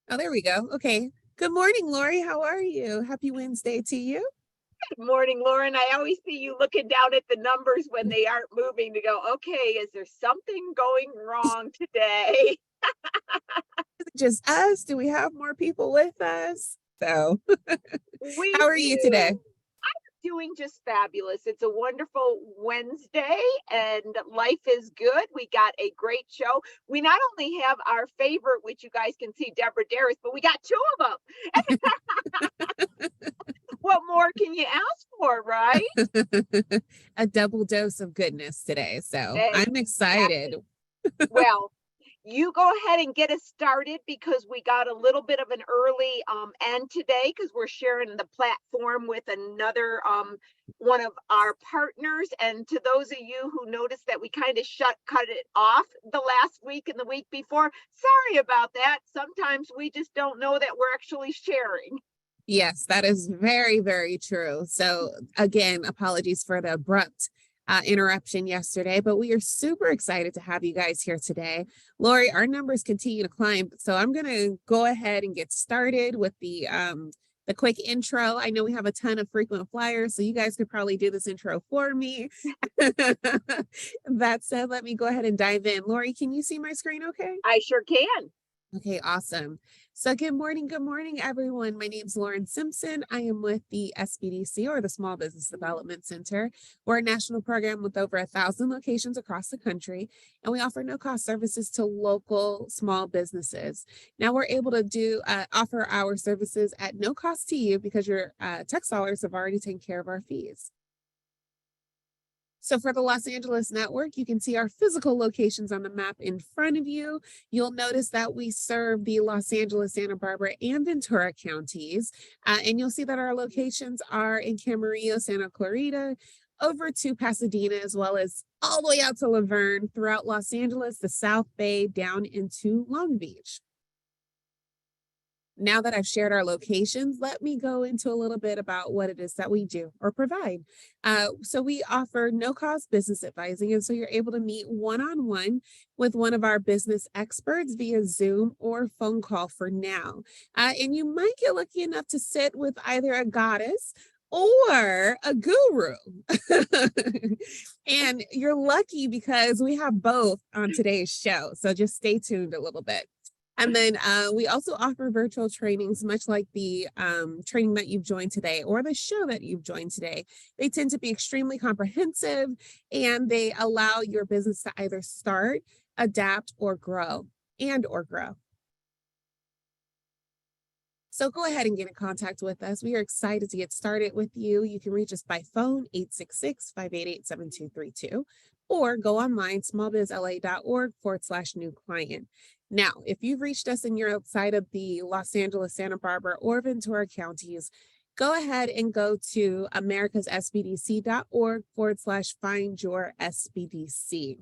Oh, there we go. Okay. Good morning, Lori. How are you? Happy Wednesday to you. Good morning, Lauren. I always see you looking down at the numbers when they aren't moving to go, okay, is there something going wrong today? Is it just us? Do we have more people with us? So, We how are you today? do. Doing just fabulous. It's a wonderful Wednesday and life is good. We got a great show. We not only have our favorite, which you guys can see, Deborah Deras, but we got two of them. What more can you ask for, right? A double dose of goodness today. So, I'm excited. Exactly. Well, you go ahead and get us started because we got a little bit of an early end today because we're sharing the platform with another one of our partners. And to those of you who noticed that we kind of cut it off the last week and the week before, sorry about that. Sometimes we just don't know that we're actually sharing. Yes, that is very, very true. So, again, apologies for the abrupt interruption yesterday, but we are super excited to have you guys here today. Lori, our numbers continue to climb, so I'm going to go ahead and get started with the quick intro. I know we have a ton of frequent flyers, so you guys could probably do this intro for me. That said, let me go ahead and dive in. Lori, can you see my screen okay? I sure can. Okay, awesome. So good morning, everyone. My name is Lauren Simpson. I am with the SBDC, or the Small Business Development Center. We're a national program with over 1,000 locations across the country, and we offer no-cost services to local small businesses. Now we're able to offer our services at no cost to you because your tax dollars have already taken care of our fees. So for the Los Angeles network, you can see our physical locations on the map in front of you. You'll notice that we serve the Los Angeles, Santa Barbara, and Ventura counties. And you'll see that our locations are in Camarillo, Santa Clarita, over to Pasadena, as well as all the way out to Laverne, throughout Los Angeles, the South Bay, down into Long Beach. Now that I've shared our locations, let me go into a little bit about what it is that we do or provide. So we offer no-cost business advising, and so you're able to meet one-on-one with one of our business experts via Zoom or phone call for now. And you might get lucky enough to sit with either a goddess or a guru. And you're lucky because we have both on today's show. So just stay tuned a little bit. And then we also offer virtual trainings, much like the training that you've joined today or the show that you've joined today. They tend to be extremely comprehensive, and they allow your business to either start, adapt, or grow. So go ahead and get in contact with us. We are excited to get started with you. You can reach us by phone, 866-588-7232, or go online, smallbizla.org/new client. Now, if you've reached us and you're outside of the Los Angeles, Santa Barbara, or Ventura counties, go ahead and go to americassbdc.org/find your SBDC.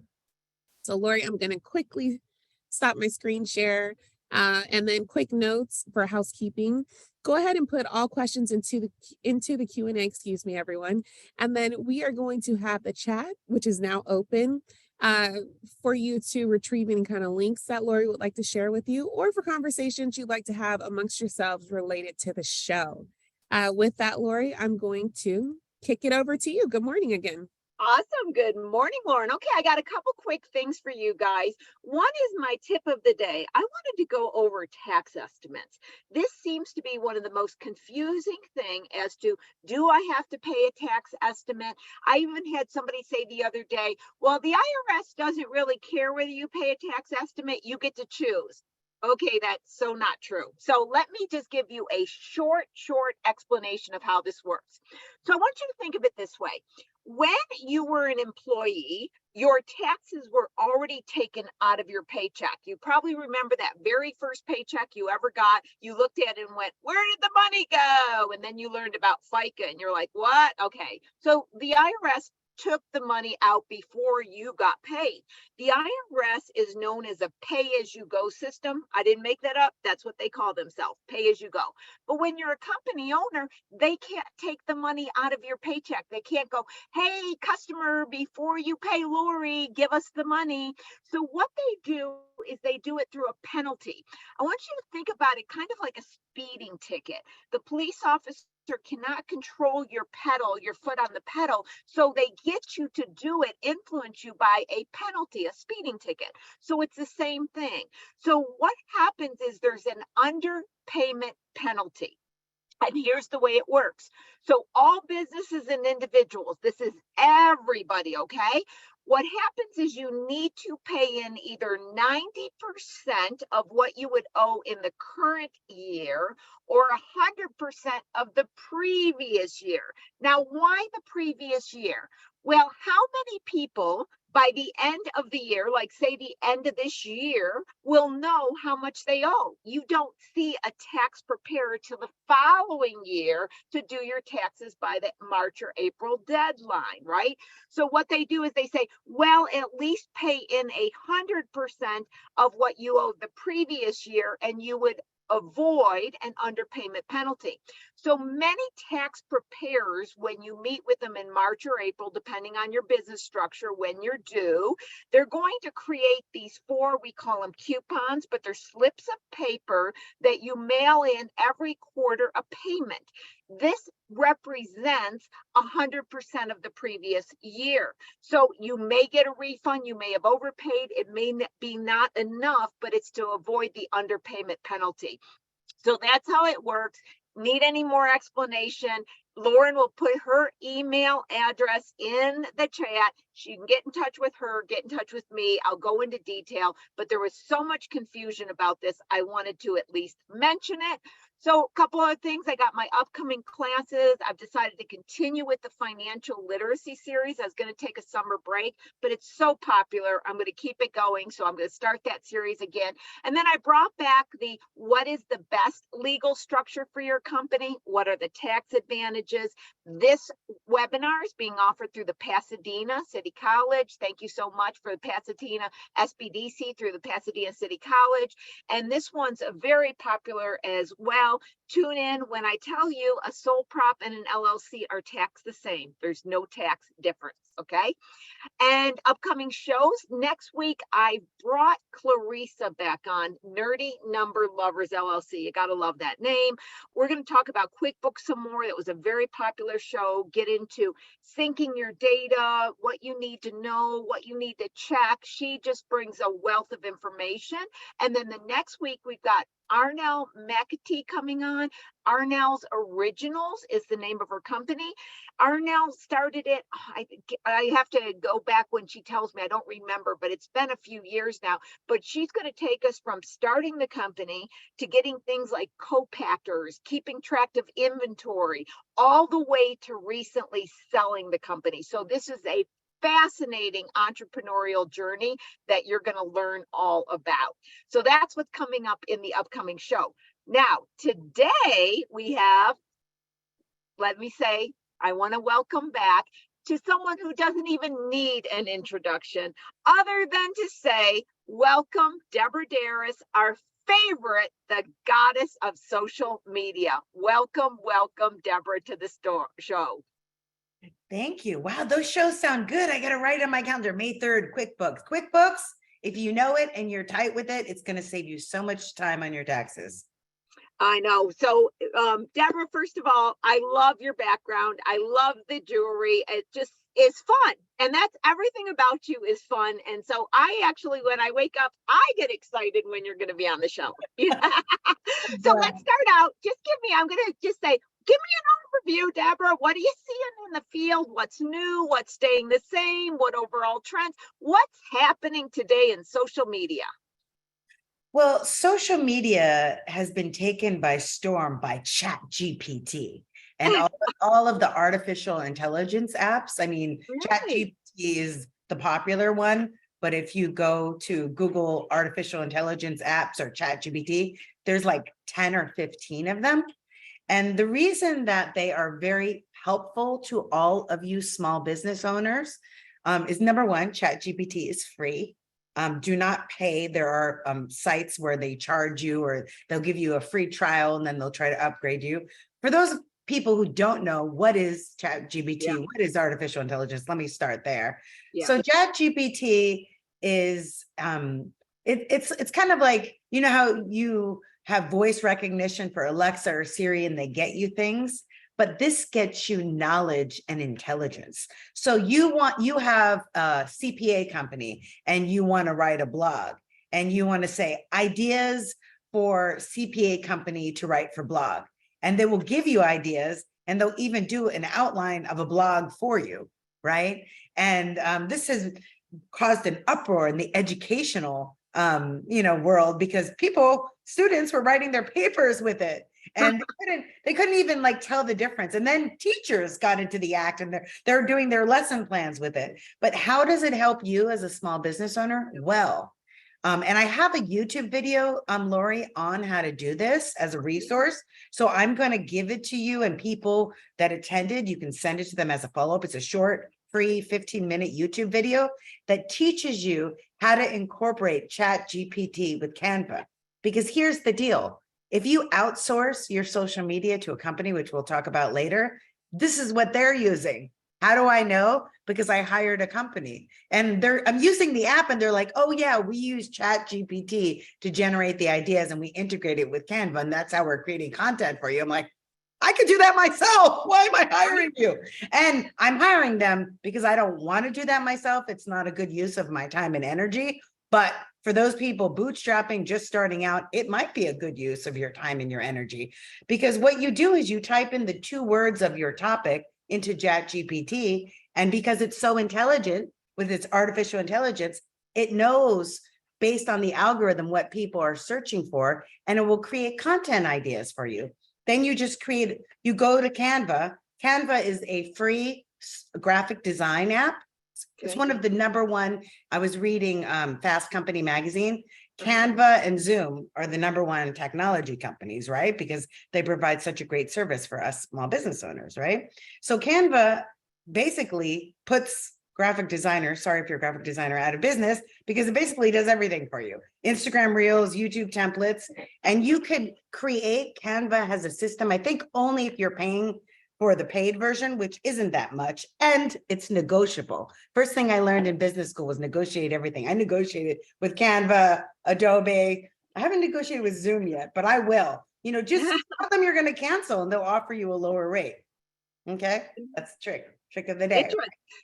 So Lori, I'm going to quickly stop my screen share. And then quick notes for housekeeping. Go ahead and put all questions into the Q&A, excuse me, everyone. And then we are going to have the chat, which is now open, for you to retrieve any kind of links that Lori would like to share with you, or for conversations you'd like to have amongst yourselves related to the show. With that, Lori, I'm going to kick it over to you. Good morning again. Awesome. Good morning, Lauren. Okay, I got a couple quick things for you guys. One is my tip of the day. I wanted to go over tax estimates. This seems to be one of the most confusing thing as to, do I have to pay a tax estimate? I even had somebody say the other day, well, the IRS doesn't really care whether you pay a tax estimate, you get to choose. Okay, that's so not true. So let me just give you a short explanation of how this works. So I want you to think of it this way. When you were an employee, your taxes were already taken out of your paycheck. You probably remember that very first paycheck you ever got. You looked at it and went, where did the money go? And then you learned about FICA and you're like, what? Okay. So the IRS took the money out before you got paid. The IRS is known as a pay-as-you-go system. I didn't make that up. That's what they call themselves, pay-as-you-go. But when you're a company owner, they can't take the money out of your paycheck. They can't go, hey, customer, before you pay Lori, give us the money. So what they do is they do it through a penalty. I want you to think about it kind of like a speeding ticket. The police officer cannot control your pedal, your foot on the pedal, so they get you to do it, influence you by a penalty, a speeding ticket. So it's the same thing. So what happens is there's an underpayment penalty. And here's the way it works. So all businesses and individuals, this is everybody, okay? What happens is you need to pay in either 90% of what you would owe in the current year or 100% of the previous year. Now, why the previous year? Well, how many people by the end of the year, like say the end of this year, will know how much they owe? You don't see a tax preparer till the following year to do your taxes by the March or April deadline, right? So what they do is they say, well, at least pay in 100% of what you owed the previous year, and you would avoid an underpayment penalty. So many tax preparers, when you meet with them in March or April, depending on your business structure, when you're due, they're going to create these four, we call them coupons, but they're slips of paper that you mail in every quarter a payment. This represents 100% of the previous year. So you may get a refund, you may have overpaid, it may be not enough, but it's to avoid the underpayment penalty. So that's how it works. Need any more explanation? Lauren will put her email address in the chat. She can get in touch with her, get in touch with me. I'll go into detail, but there was so much confusion about this. I wanted to at least mention it. So a couple of things, I got my upcoming classes. I've decided to continue with the financial literacy series. I was going to take a summer break, but it's so popular. I'm going to keep it going. So I'm going to start that series again. And then I brought back the what is the best legal structure for your company? What are the tax advantages? This webinar is being offered through the Pasadena City College. Thank you so much for the Pasadena SBDC through the Pasadena City College. And this one's very popular as well. Tune in when I tell you a sole prop and an LLC are taxed the same. There's no tax difference, okay? And upcoming shows, next week, I brought Clarissa back on, Nerdy Number Lovers LLC. You gotta love that name. We're gonna talk about QuickBooks some more. That was a very popular show. Get into syncing your data, what you need to know, what you need to check. She just brings a wealth of information. And then the next week, we've got Arnell McAtee coming on. Arnell's Originals is the name of her company. Arnell started it, I have to go back when she tells me, I don't remember, but it's been a few years now. But she's going to take us from starting the company to getting things like co-packers, keeping track of inventory, all the way to recently selling the company. So this is a fascinating entrepreneurial journey that you're going to learn all about. So that's what's coming up in the upcoming show. Now, today we have, let me say, I want to welcome back to someone who doesn't even need an introduction other than to say, welcome Deborah Deras, our favorite, the goddess of social media. Welcome, welcome, Deborah, to the show. Thank you. Wow, those shows sound good. I got to write on my calendar, May 3rd, QuickBooks. QuickBooks, if you know it and you're tight with it, it's going to save you so much time on your taxes. I know. So, Deborah, first of all, I love your background. I love the jewelry. It just is fun. And that's everything about you is fun. And so I actually, when I wake up, I get excited when you're going to be on the show. So let's start out. I'm going to just say, give me an overview, Deborah. What are you seeing in the field? What's new? What's staying the same? What overall trends? What's happening today in social media? Well, social media has been taken by storm by ChatGPT and all of the artificial intelligence apps. I mean, Really? ChatGPT is the popular one, but if you go to Google artificial intelligence apps or ChatGPT, there's like 10 or 15 of them. And the reason that they are very helpful to all of you small business owners is number one, ChatGPT is free. Do not pay. There are sites where they charge you, or they'll give you a free trial and then they'll try to upgrade you. For those people who don't know, what is ChatGPT? What is artificial intelligence? Let me start there. So ChatGPT is it's kind of like, you know how you have voice recognition for Alexa or Siri and they get you things, but this gets you knowledge and intelligence. So you have a CPA company and you want to write a blog and you want to say ideas for CPA company to write for blog, and they will give you ideas and they'll even do an outline of a blog for you, right? And this has caused an uproar in the educational world, because students were writing their papers with it and they couldn't even like tell the difference. And then teachers got into the act and they're doing their lesson plans with it. But how does it help you as a small business owner? Well, and I have a YouTube video, Lori, on how to do this as a resource. So I'm going to give it to you, and people that attended, you can send it to them as a follow-up. It's a short, free 15-minute YouTube video that teaches you how to incorporate ChatGPT with Canva. Because here's the deal. If you outsource your social media to a company, which we'll talk about later, this is what they're using. How do I know? Because I hired a company and I'm using the app and they're like, oh yeah, we use ChatGPT to generate the ideas and we integrate it with Canva. And that's how we're creating content for you. I'm like, I could do that myself. Why am I hiring you? And I'm hiring them because I don't want to do that myself. It's not a good use of my time and energy. But for those people bootstrapping, just starting out, it might be a good use of your time and your energy, because what you do is you type in the 2 words of your topic into ChatGPT, and because it's so intelligent with its artificial intelligence, it knows based on the algorithm what people are searching for, and it will create content ideas for you. Then you go to Canva. Canva is a free graphic design app. It's one of the #1. I was reading Fast Company magazine. Canva and Zoom are the #1 technology companies, right? Because they provide such a great service for us small business owners, right? So Canva basically puts graphic designers, sorry if you're a graphic designer, out of business, because it basically does everything for you. Instagram Reels, YouTube templates, and you could create. Canva has a system, I think only if you're paying for the paid version, which isn't that much, and it's negotiable. First thing I learned in business school was negotiate everything. I negotiated with Canva, Adobe. I haven't negotiated with Zoom yet, but I will. Just tell them you're going to cancel and they'll offer you a lower rate. Okay, that's the trick of the day.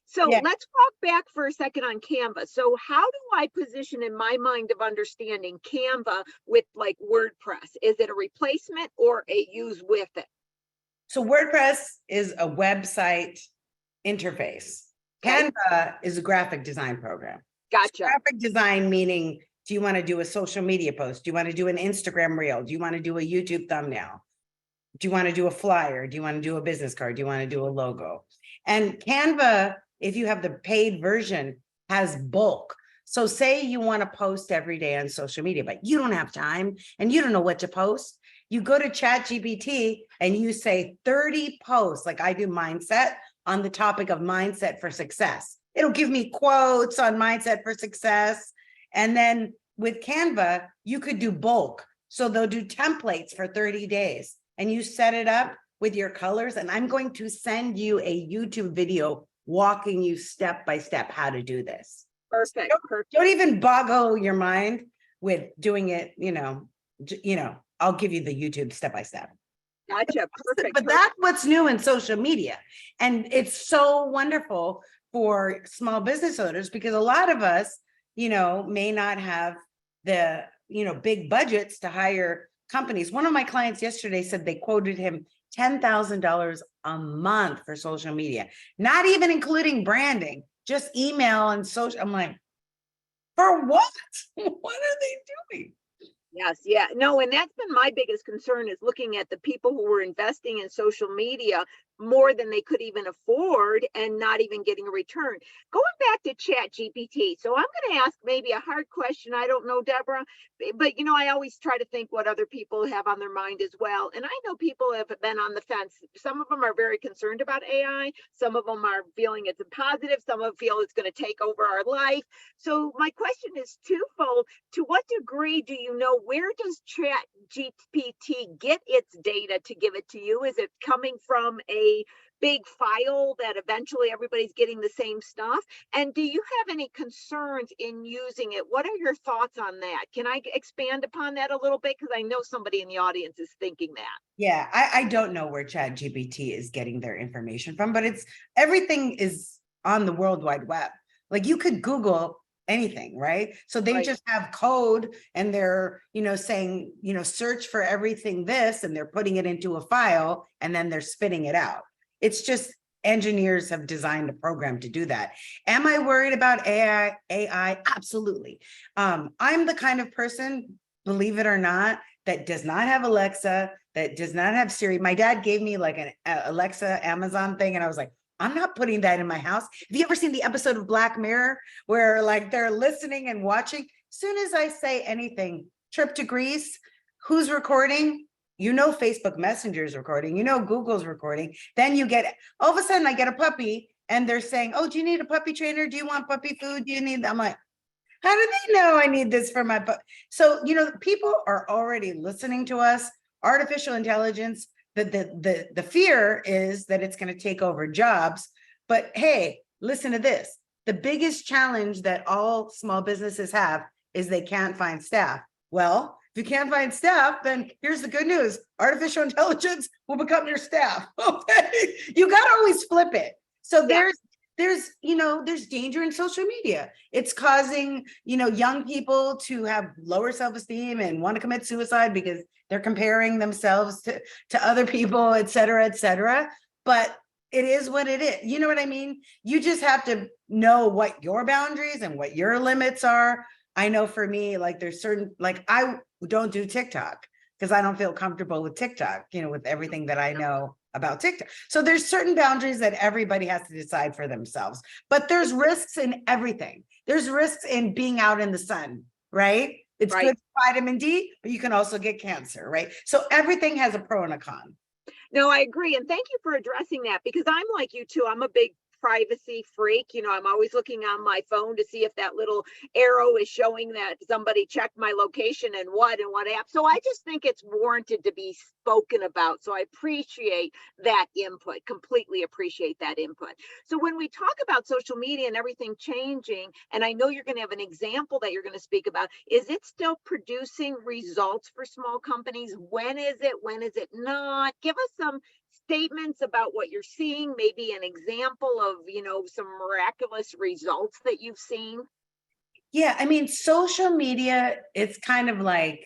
So let's walk back for a second on Canva. So how do I position in my mind of understanding Canva with like WordPress? Is it a replacement or a use with it? So WordPress is a website interface. Canva is a graphic design program. Gotcha. So graphic design meaning, do you want to do a social media post? Do you want to do an Instagram reel? Do you want to do a YouTube thumbnail? Do you want to do a flyer? Do you want to do a business card? Do you want to do a logo? And Canva, if you have the paid version, has bulk. So say you want to post every day on social media, but you don't have time and you don't know what to post. You go to ChatGPT and you say 30 posts, like I do mindset, on the topic of mindset for success. It'll give me quotes on mindset for success. And then with Canva, you could do bulk. So they'll do templates for 30 days and you set it up with your colors. And I'm going to send you a YouTube video walking you step by step how to do this. Perfect. Don't even boggle your mind with doing it, I'll give you the YouTube step by step. Gotcha. Perfect. But that's what's new in social media. And it's so wonderful for small business owners, because a lot of us, may not have the, big budgets to hire companies. One of my clients yesterday said they quoted him $10,000 a month for social media, not even including branding, just email and social. I'm like, for what? What are they doing? Yes. Yeah. No, and that's been my biggest concern, is looking at the people who were investing in social media more than they could even afford and not even getting a return. Going back to Chat GPT. So I'm going to ask maybe a hard question. I don't know, Deborah, but I always try to think what other people have on their mind as well. And I know people have been on the fence. Some of them are very concerned about AI. Some of them are feeling it's a positive. Some of them feel it's going to take over our life. So my question is twofold. To what degree do you know, where does Chat GPT get its data to give it to you? Is it coming from a big file that eventually everybody's getting the same stuff? And do you have any concerns in using it? What are your thoughts on that? Can I expand upon that a little bit? Because I know somebody in the audience is thinking that. Yeah, I don't know where Chat GPT is getting their information from, but everything is on the World Wide Web. Like you could Google anything, right? So they just have code and they're, saying, search for everything this, and they're putting it into a file and then they're spitting it out. It's just engineers have designed a program to do that. Am I worried about AI? Absolutely. I'm the kind of person, believe it or not, that does not have Alexa, that does not have Siri. My dad gave me like an Alexa Amazon thing, and I was like, I'm not putting that in my house. Have you ever seen the episode of Black Mirror where like they're listening and watching? As soon as I say anything, trip to Greece, who's recording? Facebook Messenger is recording, Google's recording. Then all of a sudden I get a puppy and they're saying, oh, do you need a puppy trainer? Do you want puppy food? I'm like, how do they know I need this for my puppy? So, people are already listening to us. Artificial intelligence, the fear is that it's going to take over jobs. But hey, listen to this. The biggest challenge that all small businesses have is they can't find staff. Well, if you can't find staff, then here's the good news. Artificial intelligence will become your staff. Okay. You got to always flip it. So there's danger in social media. It's causing, young people to have lower self-esteem and want to commit suicide because they're comparing themselves to other people, et cetera, et cetera. But it is what it is. You know what I mean? You just have to know what your boundaries and what your limits are. I know for me, like there's certain, like I don't do TikTok because I don't feel comfortable with TikTok, with everything that I know about TikTok. So there's certain boundaries that everybody has to decide for themselves, but there's risks in everything. There's risks in being out in the sun, right? It's good for vitamin D, but you can also get cancer, right? So everything has a pro and a con. No, I agree. And thank you for addressing that, because I'm like you too. I'm a big privacy freak. I'm always looking on my phone to see if that little arrow is showing that somebody checked my location and what app. So I just think it's warranted to be spoken about. So I appreciate that input, completely appreciate that input. So when we talk about social media and everything changing, and I know you're going to have an example that you're going to speak about, is it still producing results for small companies? When is it? When is it not? Give us some statements about what you're seeing, maybe an example of, some miraculous results that you've seen. Yeah, I mean, social media, it's kind of like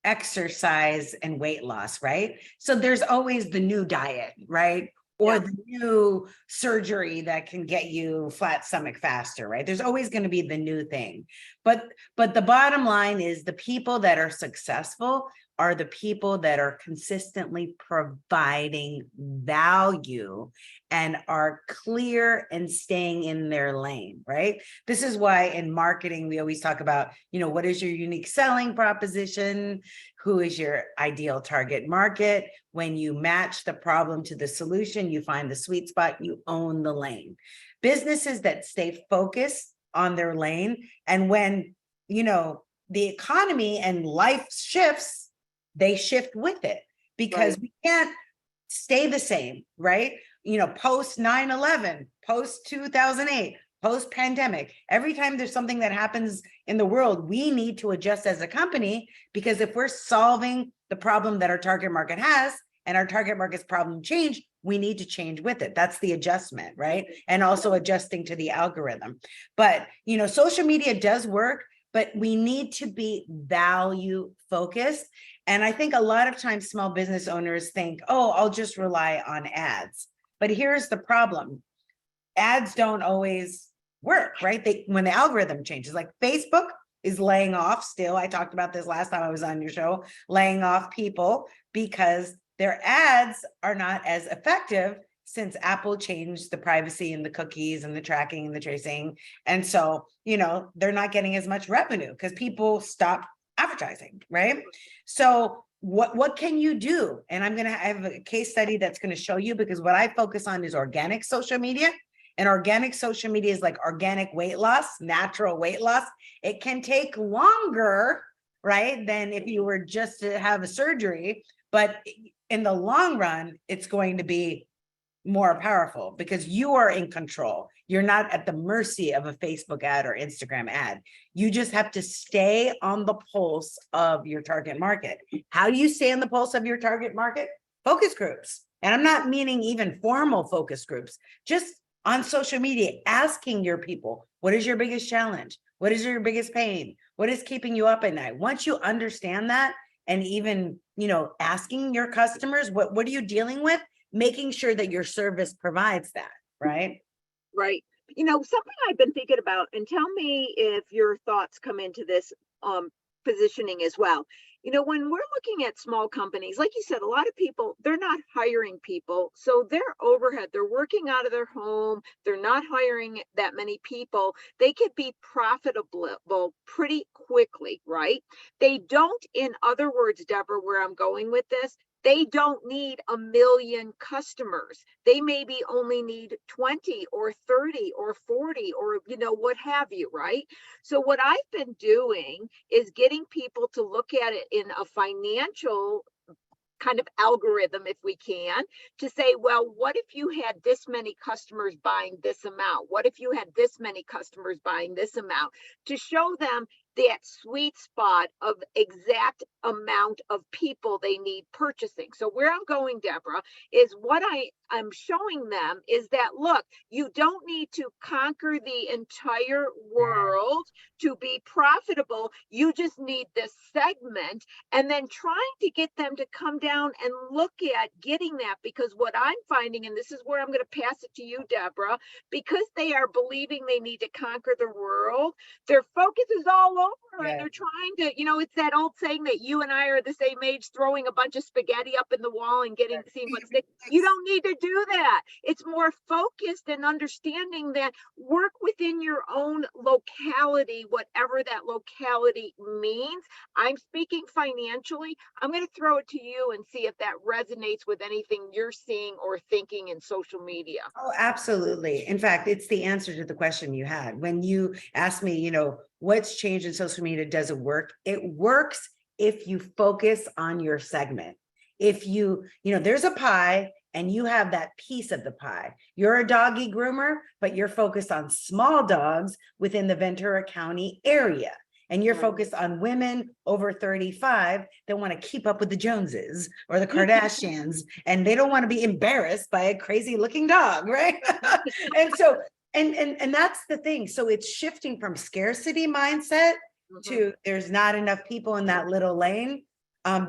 exercise and weight loss, right? So there's always the new diet, right? Or the new surgery that can get you flat stomach faster, right? There's always going to be the new thing. But the bottom line is the people that are successful are the people that are consistently providing value and are clear and staying in their lane, right? This is why in marketing, we always talk about, what is your unique selling proposition? Who is your ideal target market? When you match the problem to the solution, you find the sweet spot, you own the lane. Businesses that stay focused on their lane, and when, the economy and life shifts, they shift with it, because we can't stay the same, right? Post 9/11, post 2008, post pandemic, every time there's something that happens in the world, we need to adjust as a company, because if we're solving the problem that our target market has and our target market's problem change, we need to change with it. That's the adjustment, right? And also adjusting to the algorithm. But, social media does work, but we need to be value focused. And I think a lot of times small business owners think, oh, I'll just rely on ads. But here's the problem. Ads don't always work, right? When the algorithm changes, like Facebook is laying off still. I talked about this last time I was on your show, laying off people because their ads are not as effective since Apple changed the privacy and the cookies and the tracking and the tracing. And so, they're not getting as much revenue because people stop advertising, right? So what can you do? And I have a case study that's going to show you, because what I focus on is organic social media. And organic social media is like organic weight loss, natural weight loss. It can take longer, right, than if you were just to have a surgery. But in the long run, it's going to be more powerful because you are in control. You're not at the mercy of a Facebook ad or Instagram ad. You just have to stay on the pulse of your target market. How do you stay on the pulse of your target market? Focus groups. And I'm not meaning even formal focus groups, just on social media, asking your people, what is your biggest challenge? What is your biggest pain? What is keeping you up at night? Once you understand that, and even, asking your customers, what are you dealing with? Making sure that your service provides that, right? Right. Something I've been thinking about, and tell me if your thoughts come into this positioning as well. When we're looking at small companies, like you said, a lot of people, they're not hiring people. So their overhead, they're working out of their home. They're not hiring that many people. They could be profitable pretty quickly, right? They don't, in other words, Deborah, where I'm going with this, they don't need 1 million customers. They maybe only need 20 or 30 or 40 or, what have you, right? So what I've been doing is getting people to look at it in a financial kind of algorithm, if we can, to say, well, what if you had this many customers buying this amount? What if you had this many customers buying this amount? To show them that sweet spot of exact amount of people they need purchasing. So where I'm going, Deborah, is what I'm showing them is that, look, you don't need to conquer the entire world to be profitable. You just need this segment, and then trying to get them to come down and look at getting that, because what I'm finding, and this is where I'm going to pass it to you, Deborah, because they are believing they need to conquer the world, their focus is all over, and they're trying to, it's that old saying that you and I are the same age, throwing a bunch of spaghetti up in the wall and seeing what sticks. You don't need to do that. It's more focused and understanding that work within your own locality, whatever that locality means. I'm speaking financially. I'm going to throw it to you and see if that resonates with anything you're seeing or thinking in social media. Oh, absolutely. In fact, it's the answer to the question you had. When you asked me, what's changed in social media? Does it work? It works if you focus on your segment. If there's a pie and you have that piece of the pie. You're a doggy groomer, but you're focused on small dogs within the Ventura County area. And you're focused on women over 35 that want to keep up with the Joneses or the Kardashians, and they don't want to be embarrassed by a crazy looking dog, right? And so, and that's the thing. So it's shifting from scarcity mindset to there's not enough people in that little lane,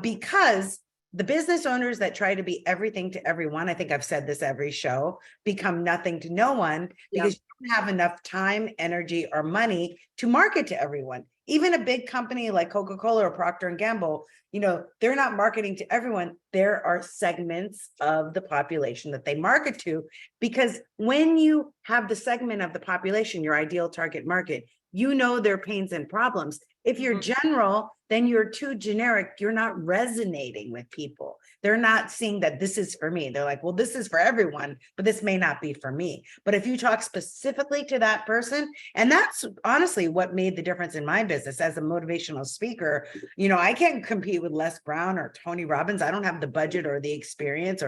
because the business owners that try to be everything to everyone, I think I've said this every show, become nothing to no one, because you don't have enough time, energy, or money to market to everyone. Even a big company like Coca-Cola or Procter & Gamble, they're not marketing to everyone. There are segments of the population that they market to, because when you have the segment of the population, your ideal target market, their pains and problems. If you're general, then you're too generic. You're not resonating with people. They're not seeing that this is for me. They're like, well, this is for everyone, but this may not be for me. But if you talk specifically to that person, and that's honestly what made the difference in my business as a motivational speaker. I can't compete with Les Brown or Tony Robbins. I don't have the budget or the experience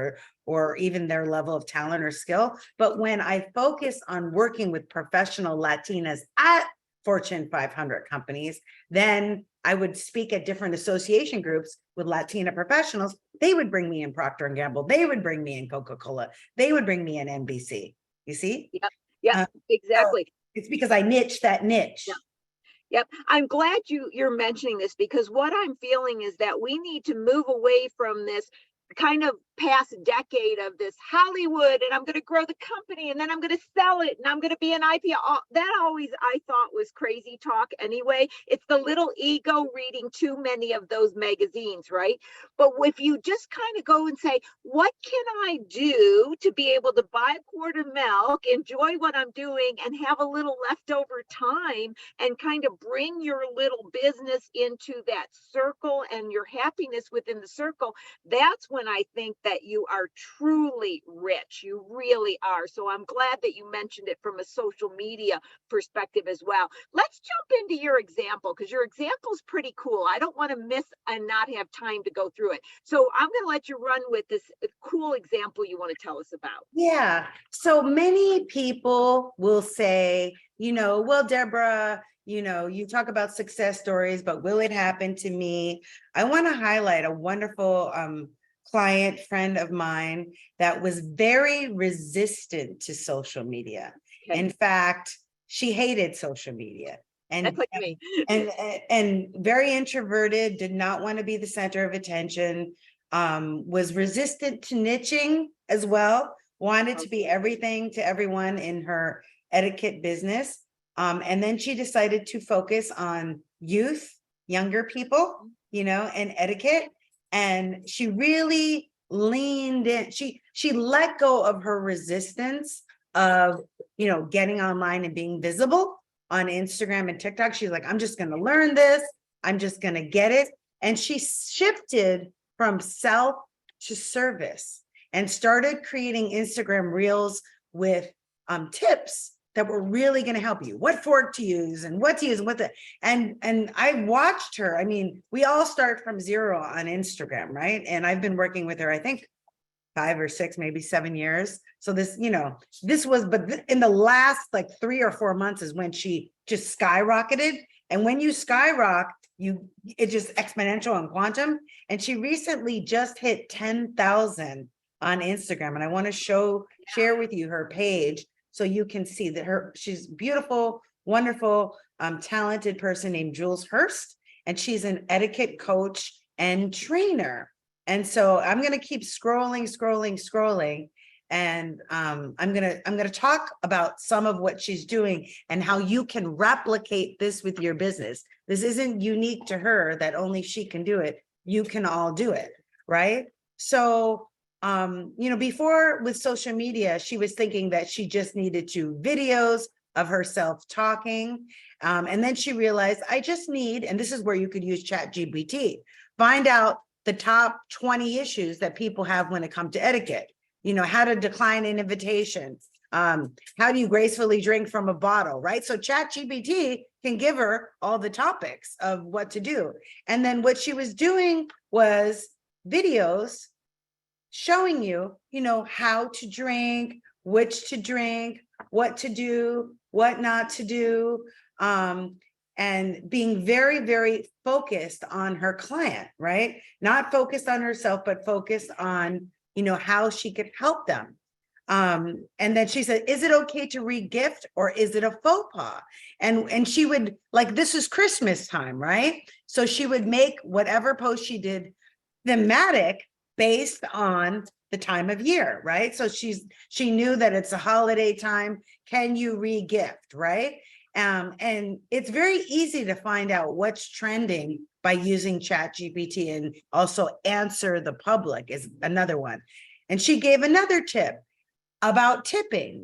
or even their level of talent or skill. But when I focus on working with professional Latinas at Fortune 500 companies, then I would speak at different association groups with Latina professionals. They would bring me in Procter & Gamble. They would bring me in Coca-Cola. They would bring me in NBC. You see? Yep, exactly. So it's because I niche that niche. Yep. I'm glad you're mentioning this, because what I'm feeling is that we need to move away from this kind of past decade of this Hollywood, and I'm going to grow the company, and then I'm going to sell it, and I'm going to be an IPO. That always I thought was crazy talk anyway. It's the little ego reading too many of those magazines, right? But if you just kind of go and say, what can I do to be able to buy a quart of milk, enjoy what I'm doing, and have a little leftover time, and kind of bring your little business into that circle and your happiness within the circle, that's when I think that you are truly rich. You really are. So I'm glad that you mentioned it from a social media perspective as well. Let's jump into your example, because your example is pretty cool. I don't want to miss and not have time to go through it. So I'm going to let you run with this cool example you want to tell us about. Yeah. So many people will say, well, Deborah, you talk about success stories, but will it happen to me? I want to highlight a wonderful client friend of mine that was very resistant to social media. Okay. In fact, she hated social media. That's like me. and very introverted, did not want to be the center of attention, was resistant to niching as well, wanted to be everything to everyone in her etiquette business. And then she decided to focus on youth, younger people, and etiquette. And she really leaned in. She let go of her resistance of, getting online and being visible on Instagram and TikTok. She's like, I'm just going to learn this. I'm just going to get it. And she shifted from self to service and started creating Instagram reels with tips that were really going to help you, what fork to use and what to use and and I watched her. I mean, we all start from zero on Instagram, right? And I've been working with her, I think 5 or 6, maybe 7 years. So this, but in the last like 3 or 4 months is when she just skyrocketed. And when you skyrocket, it just exponential and quantum. And she recently just hit 10,000 on Instagram. And I want to share with you her page, so you can see that she's beautiful, wonderful, talented person named Jules Hurst, and she's an etiquette coach and trainer. And so I'm going to keep scrolling, and I'm going to talk about some of what she's doing and how you can replicate this with your business. This isn't unique to her that only she can do it. You can all do it, right? So before with social media, she was thinking that she just needed to videos of herself talking. And then she realized I just need, and this is where you could use ChatGPT, find out the top 20 issues that people have when it comes to etiquette, how to decline an invitation. How do you gracefully drink from a bottle, right? So ChatGPT can give her all the topics of what to do. And then what she was doing was videos showing you, how to drink, which to drink, what to do, what not to do, and being very, very focused on her client, right? Not focused on herself, but focused on, how she could help them. And then she said, is it okay to re-gift, or is it a faux pas? And she would, like, this is Christmas time, right? So she would make whatever post she did thematic based on the time of year, right? So she knew that it's a holiday time. Can you re-gift, right? And it's very easy to find out what's trending by using ChatGPT, and also answer the public is another one. And she gave another tip about tipping,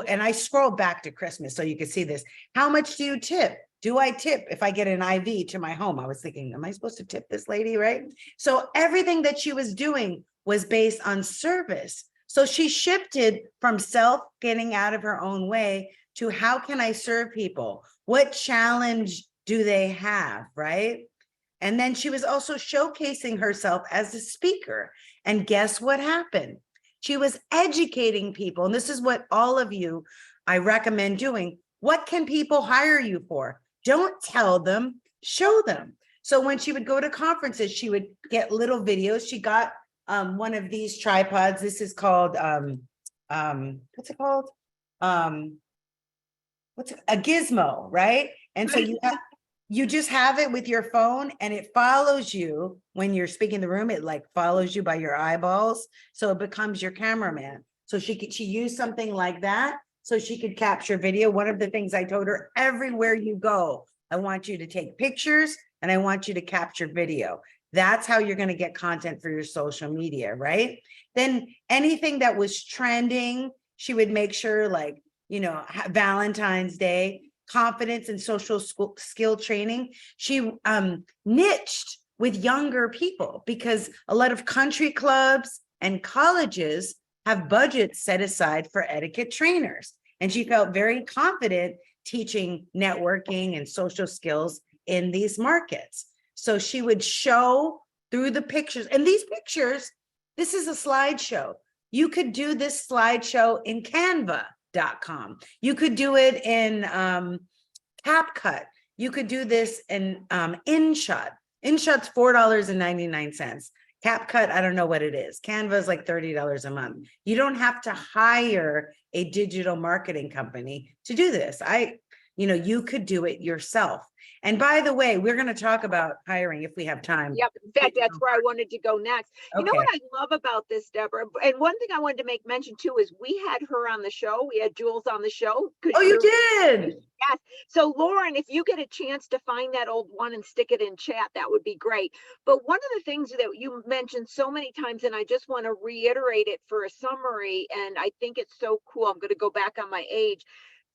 and I scrolled back to Christmas so you can see this. How much do you tip? Do I tip if I get an IV to my home? I was thinking, am I supposed to tip this lady, right? So everything that she was doing was based on service. So she shifted from self, getting out of her own way, to how can I serve people? What challenge do they have, right? And then she was also showcasing herself as a speaker. And guess what happened? She was educating people. And this is what all of you, I recommend doing. What can people hire you for? Don't tell them, show them. So when she would go to conferences, she would get little videos. She got one of these tripods. This is called, what's it called? A gizmo, right? And so you just have it with your phone and it follows you when you're speaking in the room. It like follows you by your eyeballs. So it becomes your cameraman. So she used something like that so she could capture video. One of the things I told her, everywhere you go, I want you to take pictures and I want you to capture video. That's how you're going to get content for your social media, right? Then anything that was trending, she would make sure, like, Valentine's Day, confidence and social skill training. She niched with younger people because a lot of country clubs and colleges have budgets set aside for etiquette trainers. And she felt very confident teaching networking and social skills in these markets. So she would show through the pictures, and these pictures, this is a slideshow. You could do this slideshow in Canva.com. You could do it in CapCut. You could do this in InShot. InShot's $4.99. CapCut, I don't know what it is. Canva is like $30 a month. You don't have to hire a digital marketing company to do this. You could do it yourself. And by the way, we're going to talk about hiring if we have time. Yep. In fact, that's where I wanted to go next. You know Okay. what I love about this, Deborah? And one thing I wanted to make mention too is we had her on the show. We had Jules on the show. Oh, you did? Yes. So Lauren, if you get a chance to find that old one and stick it in chat, that would be great. But one of the things that you mentioned so many times, and I just want to reiterate it for a summary, and I think it's so cool. I'm going to go back on my age.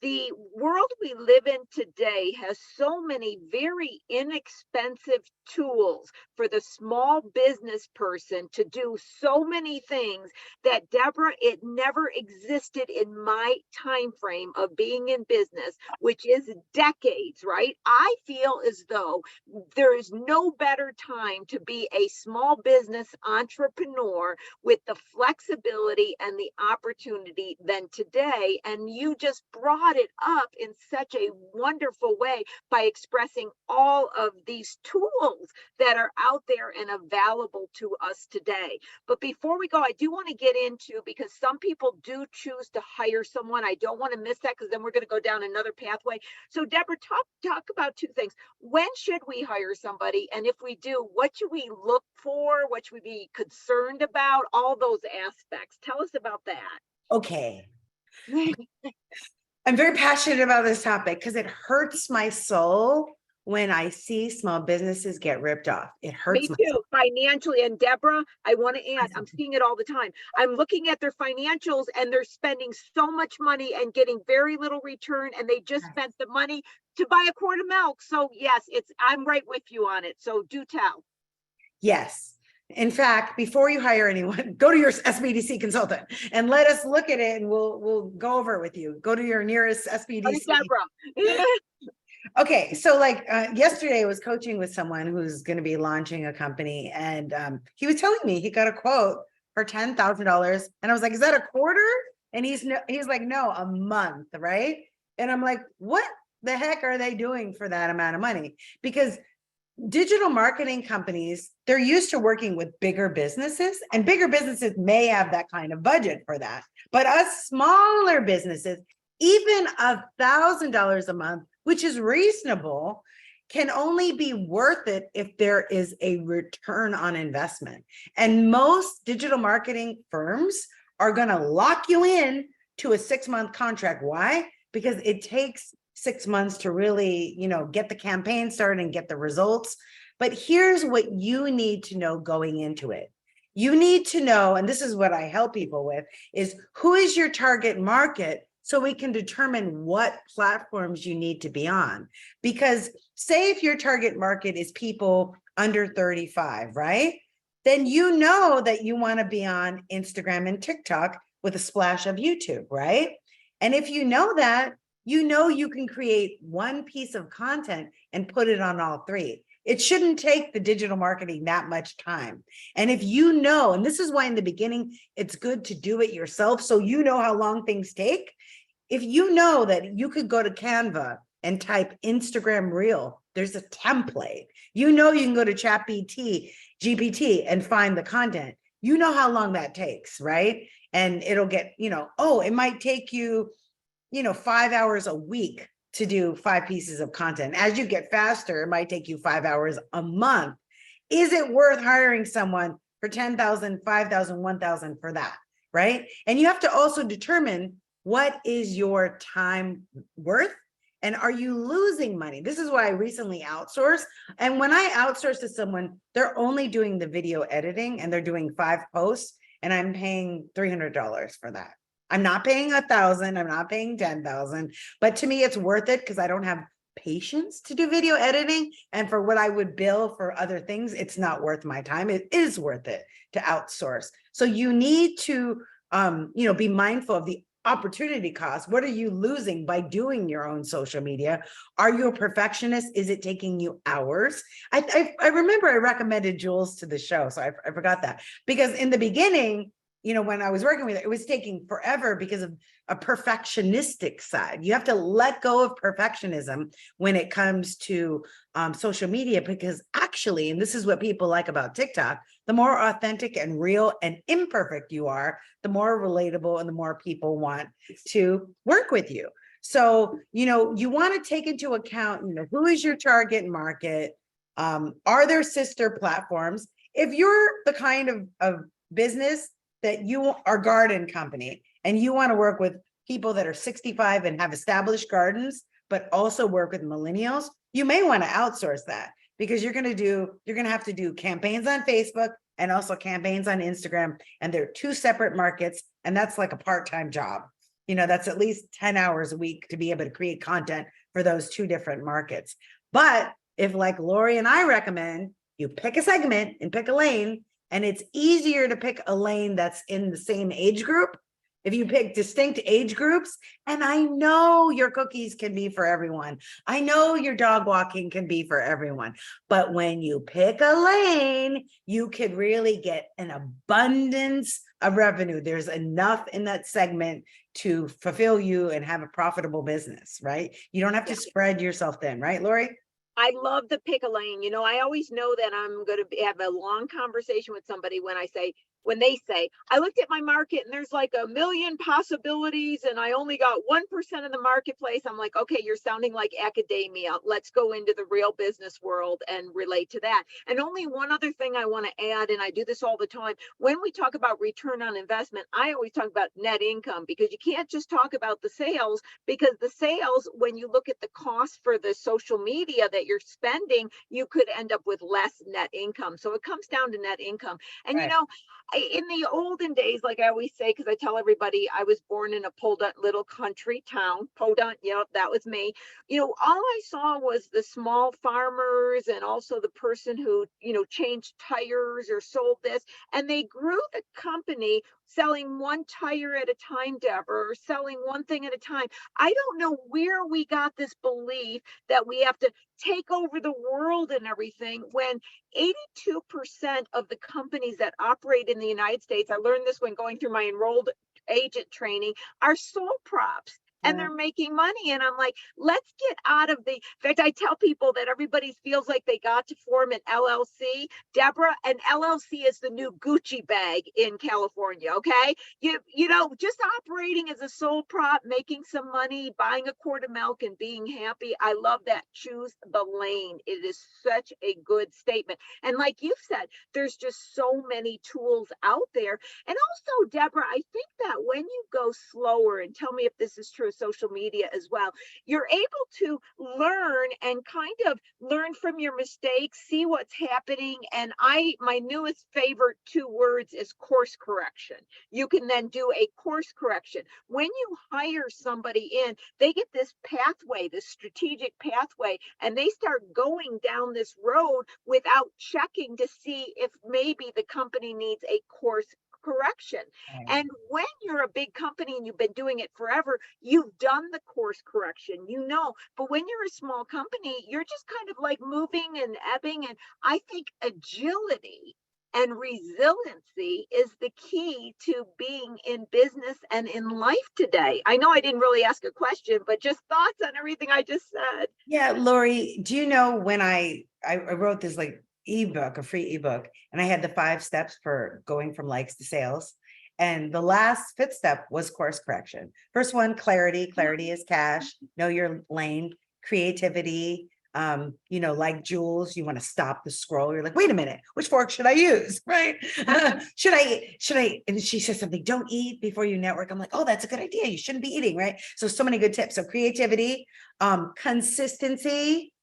The world we live in today has so many very inexpensive tools for the small business person to do so many things that, Deborah, it never existed in my time frame of being in business, which is decades, right? I feel as though there is no better time to be a small business entrepreneur with the flexibility and the opportunity than today. And you just brought it up in such a wonderful way by expressing all of these tools that are out there and available to us today. But before we go, I do want to get into, because some people do choose to hire someone. I don't want to miss that, because then we're going to go down another pathway. So Deborah, talk about two things. When should we hire somebody? And if we do, what should we look for? What should we be concerned about? All those aspects. Tell us about that. Okay. I'm very passionate about this topic because it hurts my soul when I see small businesses get ripped off. It hurts me too, financially. And Deborah, I want to add, I'm seeing it all the time. I'm looking at their financials and they're spending so much money and getting very little return, and they just spent the money to buy a quart of milk. So yes, I'm right with you on it. So do tell. Yes. In fact, before you hire anyone, go to your SBDC consultant and let us look at it, and we'll go over it with you. Go to your nearest SBDC. Deborah. Okay, so yesterday I was coaching with someone who's going to be launching a company, and he was telling me he got a quote for $10,000, and I was like, "Is that a quarter?" And he's like, "No, a month, right?" And I'm like, "What the heck are they doing for that amount of money?" Because digital marketing companies, they're used to working with bigger businesses, and bigger businesses may have that kind of budget for that. But us smaller businesses, even $1,000 a month, which is reasonable, can only be worth it if there is a return on investment. And most digital marketing firms are going to lock you in to a 6-month contract. Why? Because it takes 6 months to really, get the campaign started and get the results. But here's what you need to know going into it. You need to know, and this is what I help people with, is who is your target market, so we can determine what platforms you need to be on. Because say if your target market is people under 35, right? Then you know that you want to be on Instagram and TikTok with a splash of YouTube, right? And if you know that, you can create one piece of content and put it on all three. It shouldn't take the digital marketing that much time. And if you know, and this is why in the beginning, it's good to do it yourself, so you know how long things take. If you know that you could go to Canva and type Instagram Reel, there's a template. You can go to GPT and find the content. You know how long that takes, right? And it'll get, it might take you 5 hours a week to do 5 pieces of content. As you get faster, it might take you 5 hours a month. Is it worth hiring someone for 10,000, 5,000, 1,000 for that, right? And you have to also determine what is your time worth, and are you losing money? This is why I recently outsourced. And when I outsource to someone, they're only doing the video editing and they're doing 5 posts, and I'm paying $300 for that. I'm not paying 1,000, I'm not paying 10,000, but to me it's worth it because I don't have patience to do video editing. And for what I would bill for other things, it's not worth my time. It is worth it to outsource. So you need to, be mindful of the opportunity cost. What are you losing by doing your own social media? Are you a perfectionist? Is it taking you hours? I remember I recommended Jules to the show, so I forgot that, because in the beginning, when I was working with it, it was taking forever because of a perfectionistic side. You have to let go of perfectionism when it comes to social media, because actually, and this is what people like about TikTok, the more authentic and real and imperfect you are, the more relatable and the more people want to work with you. So, you want to take into account, who is your target market? Are there sister platforms? If you're the kind of business that you are garden company and you want to work with people that are 65 and have established gardens, but also work with millennials, you may want to outsource that, because you're going to have to do campaigns on Facebook and also campaigns on Instagram. And they're 2 separate markets. And that's like a part-time job. That's at least 10 hours a week to be able to create content for those 2 different markets. But if, like Lori and I recommend, you pick a segment and pick a lane, and it's easier to pick a lane that's in the same age group. If you pick distinct age groups, and I know your cookies can be for everyone. I know your dog walking can be for everyone. But when you pick a lane, you could really get an abundance of revenue. There's enough in that segment to fulfill you and have a profitable business, right? You don't have to spread yourself thin, right, Lori? I love the pick a lane. I always know that I'm going to have a long conversation with somebody when they say, I looked at my market and there's like 1 million possibilities and I only got 1% of the marketplace. I'm like, okay, you're sounding like academia. Let's go into the real business world and relate to that. And only one other thing I want to add, and I do this all the time. When we talk about return on investment, I always talk about net income, because you can't just talk about the sales, because the sales, when you look at the cost for the social media that you're spending, you could end up with less net income. So it comes down to net income. And Right. in the olden days, like I always say, because I tell everybody I was born in a Podunk little country town, Podunk, that was me. All I saw was the small farmers and also the person who, changed tires or sold this. And they grew the company selling one tire at a time, Deborah, or selling one thing at a time. I don't know where we got this belief that we have to take over the world and everything, when 82% of the companies that operate in the United States, I learned this when going through my enrolled agent training, are sole props. And they're making money. And I'm like, let's get out of in fact, I tell people that everybody feels like they got to form an LLC. Deborah, an LLC is the new Gucci bag in California. Okay. Just operating as a sole prop, making some money, buying a quart of milk and being happy. I love that. Choose the lane. It is such a good statement. And like you've said, there's just so many tools out there. And also, Deborah, I think that when you go slower, and tell me if this is true, social media as well, you're able to learn and kind of learn from your mistakes, see what's happening. And my newest favorite 2 words is course correction. You can then do a course correction. When you hire somebody in, they get this pathway, this strategic pathway, and they start going down this road without checking to see if maybe the company needs a course correction. And when you're a big company and you've been doing it forever, you've done the course correction, but when you're a small company, you're just kind of like moving and ebbing. And I think agility and resiliency is the key to being in business and in life today. I know I didn't really ask a question, but just thoughts on everything I just said. Yeah, Lori, do you know when I wrote this like ebook, a free ebook, and I had the 5 steps for going from likes to sales. And the last fifth step was course correction. First one, clarity. Clarity is cash. Know your lane. Creativity. Like Jules, you want to stop the scroll. You're like, wait a minute, which fork should I use? Right? should I? And she says something, don't eat before you network. I'm like, oh, that's a good idea. You shouldn't be eating, right? So many good tips. So creativity, consistency,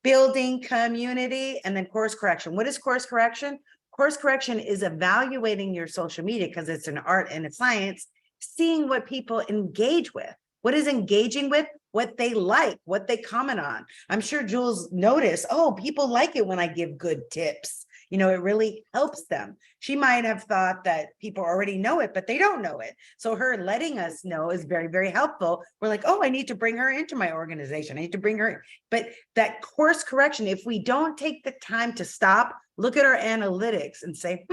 building community, and then course correction. What is course correction? Course correction is evaluating your social media, because it's an art and a science, seeing what people engage with. What is engaging with? What they like, what they comment on. I'm sure Jules noticed, oh, people like it when I give good tips. It really helps them. She might have thought that people already know it, but they don't know it. So her letting us know is very, very helpful. We're like, oh, I need to bring her into my organization. I need to bring her in. But that course correction, if we don't take the time to stop, look at our analytics and say,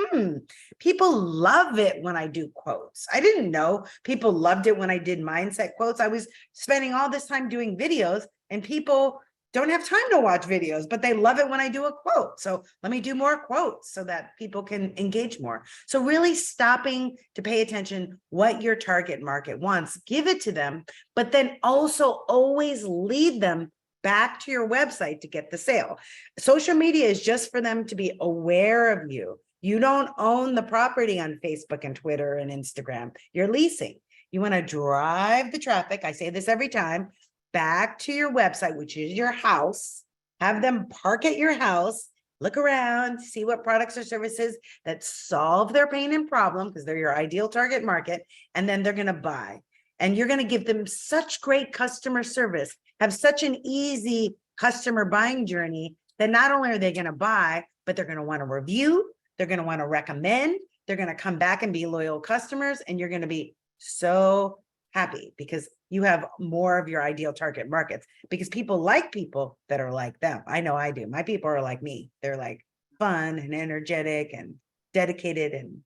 people love it when I do quotes. I didn't know people loved it when I did mindset quotes. I was spending all this time doing videos, and people don't have time to watch videos, but they love it when I do a quote. So let me do more quotes so that people can engage more. So really stopping to pay attention what your target market wants, give it to them, but then also always lead them back to your website to get the sale. Social media is just for them to be aware of you. You don't own the property on Facebook and Twitter and Instagram. You're leasing. You want to drive the traffic. I say this every time, back to your website, which is your house. Have them park at your house, look around, see what products or services that solve their pain and problem, because they're your ideal target market, and then they're going to buy. And you're going to give them such great customer service, have such an easy customer buying journey, that not only are they going to buy, but they're going to want to review, they're going to want to recommend, they're going to come back and be loyal customers, and you're going to be so happy because you have more of your ideal target markets, because people like people that are like them. I know I do. My people are like me. They're like fun and energetic and dedicated, and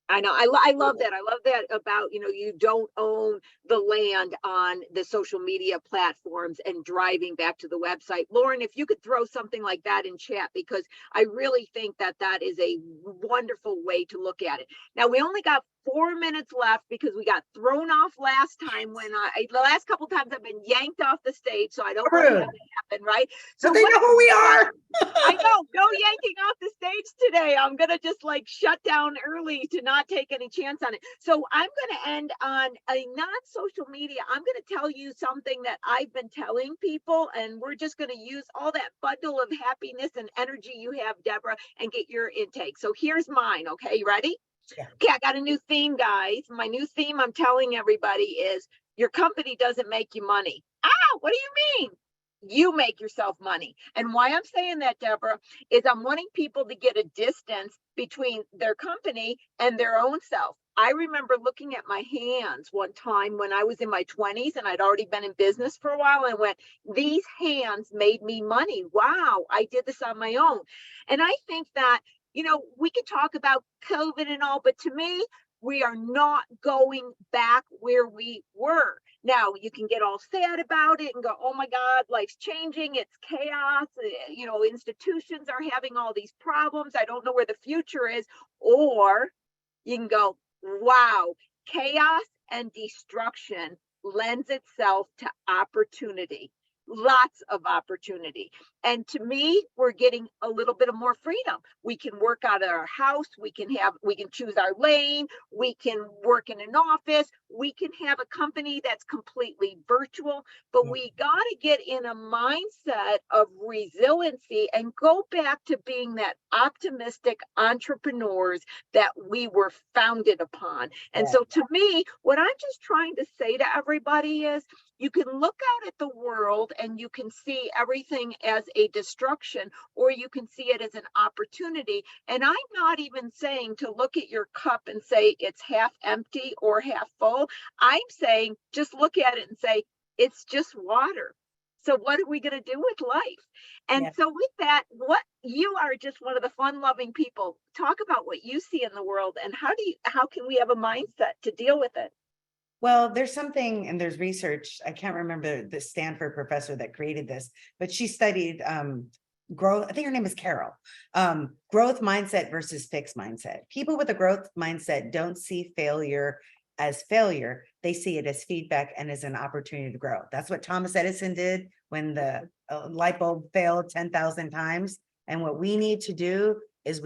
I know. I love that. I love that about, you don't own the land on the social media platforms and driving back to the website. Lauren, if you could throw something like that in chat, because I really think that that is a wonderful way to look at it. Now, we only got 4 minutes left because we got thrown off last time when the last couple times I've been yanked off the stage. So I don't want to have it happen, right? So but they know who we are. I know, no yanking off the stage today. I'm going to just shut down early to not take any chance on it. So I'm going to end on a non-social media. I'm going to tell you something that I've been telling people, and we're just going to use all that bundle of happiness and energy you have, Deborah, and get your intake. So here's mine. Okay, you ready? Yeah. Okay, I got a new theme, guys. My new theme I'm telling everybody is your company doesn't make you money. What do you mean? You make yourself money. And why I'm saying that, Deborah, is I'm wanting people to get a distance between their company and their own self. I remember looking at my hands one time when I was in my 20s and I'd already been in business for a while, and went, these hands made me money. Wow, I did this on my own. And I think that, we could talk about COVID and all, but to me, we are not going back where we were. Now, you can get all sad about it and go, oh my God, life's changing. It's chaos. Institutions are having all these problems. I don't know where the future is. Or you can go, wow, chaos and destruction lends itself to opportunity. Lots of opportunity. And to me, we're getting a little bit of more freedom. We can work out of our house. We can choose our lane. We can work in an office. We can have a company that's completely virtual, but we got to get in a mindset of resiliency and go back to being that optimistic entrepreneurs that we were founded upon. And so to me, what I'm just trying to say to everybody is, you can look out at the world and you can see everything as a destruction, or you can see it as an opportunity. And I'm not even saying to look at your cup and say it's half empty or half full. I'm saying just look at it and say it's just water. So what are we going to do with life? And so with that, what you are just one of the fun-loving people. Talk about what you see in the world, and how can we have a mindset to deal with it? Well, there's something, and there's research. I can't remember the Stanford professor that created this, but she studied growth, I think her name is Carol, growth mindset versus fixed mindset. People with a growth mindset don't see failure as failure. They see it as feedback and as an opportunity to grow. That's what Thomas Edison did when the light bulb failed 10,000 times. And what we need to do is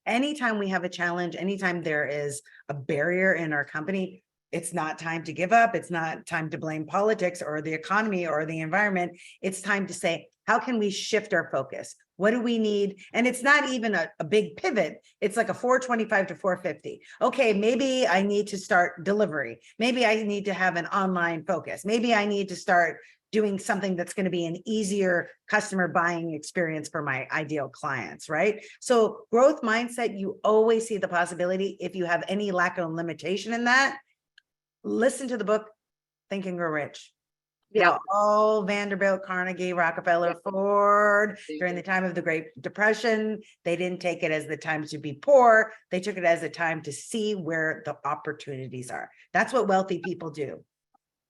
anytime we have a challenge, anytime there is a barrier in our company, it's not time to give up. It's not time to blame politics or the economy or the environment. It's time to say, how can we shift our focus? What do we need? And it's not even a big pivot. It's like a 425 to 450. Okay, maybe I need to start delivery. Maybe I need to have an online focus. Maybe I need to start doing something that's going to be an easier customer buying experience for my ideal clients, right? So growth mindset, you always see the possibility. If you have any lack of limitation in that, listen to the book, Think and Grow Rich. Yeah. All Vanderbilt, Carnegie, Rockefeller, Ford, during the time of the Great Depression, they didn't take it as the time to be poor. They took it as a time to see where the opportunities are. That's what wealthy people do.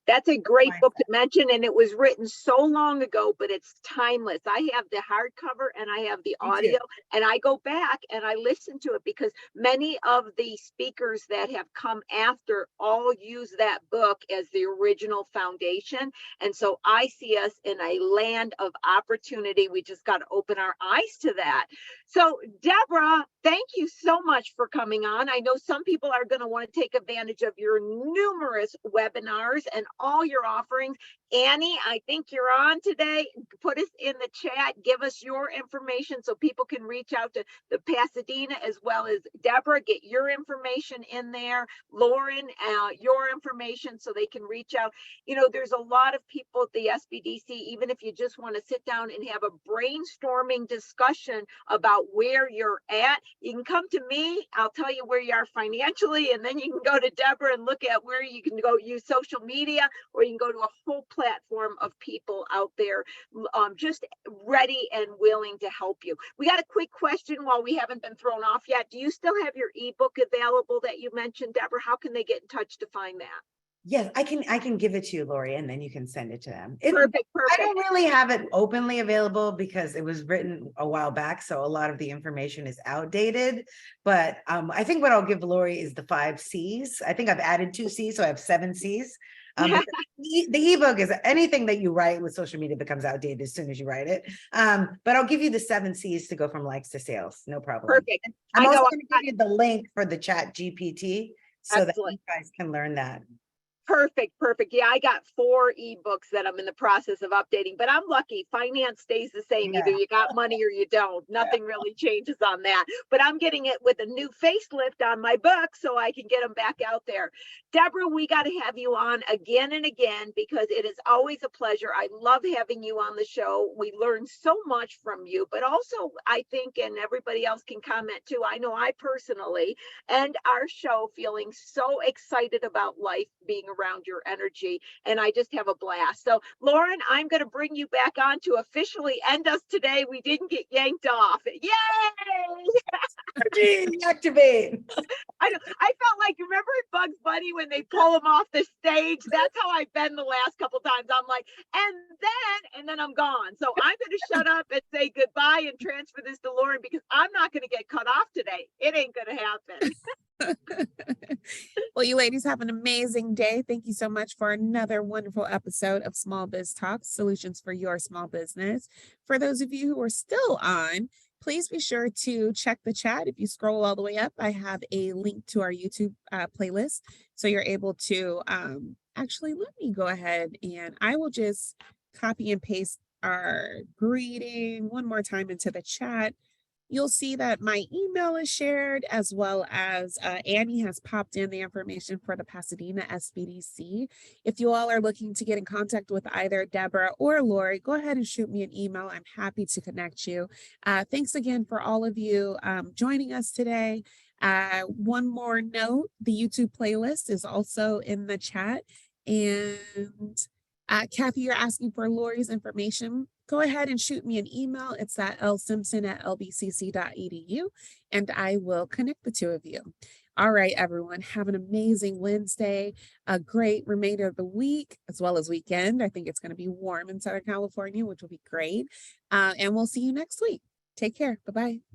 That's a great book to mention, and it was written so long ago, but it's timeless. I have the hardcover and I have the audio, and I go back and I listen to it because many of the speakers that have come after all use that book as the original foundation. And so I see us in a land of opportunity. We just got to open our eyes to that. So, Deborah, thank you so much for coming on. I know some people are going to want to take advantage of your numerous webinars and all your offerings. Annie, I think you're on today. Put us in the chat. Give us your information so people can reach out to the Pasadena as well as Deborah. Get your information in there. Lauren, your information so they can reach out. You know, there's a lot of people at the SBDC, even if you just want to sit down and have a brainstorming discussion about where you're at, you can come to me. I'll tell you where you are financially, and then you can go to Deborah and look at where you can go use social media, or you can go to a whole platform of people out there just ready and willing to help you. We got a quick question while we haven't been thrown off yet. Do you still have your ebook available that you mentioned, Deborah? How can they get in touch to find that? Yes, I can give it to you, Lori, and then you can send it to them. Perfect. I don't really have it openly available because it was written a while back, so a lot of the information is outdated. But I think what I'll give Lori is the 5 C's. I think I've added 2 C's, so I have 7 C's. The ebook is anything that you write with social media becomes outdated as soon as you write it. But I'll give you the 7 C's to go from likes to sales. No problem. Perfect. I'm also going to give you the link for the Chat GPT so that you guys can learn that. Perfect. Yeah, I got 4 ebooks that I'm in the process of updating, but I'm lucky. Finance stays the same. Yeah. Either you got money or you don't. Nothing really changes on that. But I'm getting it with a new facelift on my book so I can get them back out there. Deborah, we got to have you on again and again because it is always a pleasure. I love having you on the show. We learn so much from you, but also I think, and everybody else can comment too, I know I personally and our show feeling so excited about life being around your energy, and I just have a blast. So Lauren, I'm going to bring you back on to officially end us today. We didn't get yanked off. Yay! Activate. I felt like, remember Bugs Bunny when they pull him off the stage? That's how I've been the last couple times. I'm like, and then I'm gone. So I'm going to shut up and say goodbye and transfer this to Lauren because I'm not going to get cut off today. It ain't going to happen. Well, you ladies have an amazing day. Thank you so much for another wonderful episode of Small Biz Talks, solutions for your small business. For those of you who are still on, please be sure to check the chat. If you scroll all the way up, I have a link to our YouTube playlist. So you're able to actually let me go ahead and I will just copy and paste our greeting one more time into the chat. You'll see that my email is shared as well as Annie has popped in the information for the Pasadena SBDC. If you all are looking to get in contact with either Deborah or Lori, go ahead and shoot me an email. I'm happy to connect you. Thanks again for all of you joining us today. One more note, the YouTube playlist is also in the chat. And Kathy, you're asking for Lori's information. Go ahead and shoot me an email. It's at lsimpson@lbcc.edu, and I will connect the two of you. All right, everyone, have an amazing Wednesday, a great remainder of the week, as well as weekend. I think it's going to be warm in Southern California, which will be great. And we'll see you next week. Take care. Bye-bye.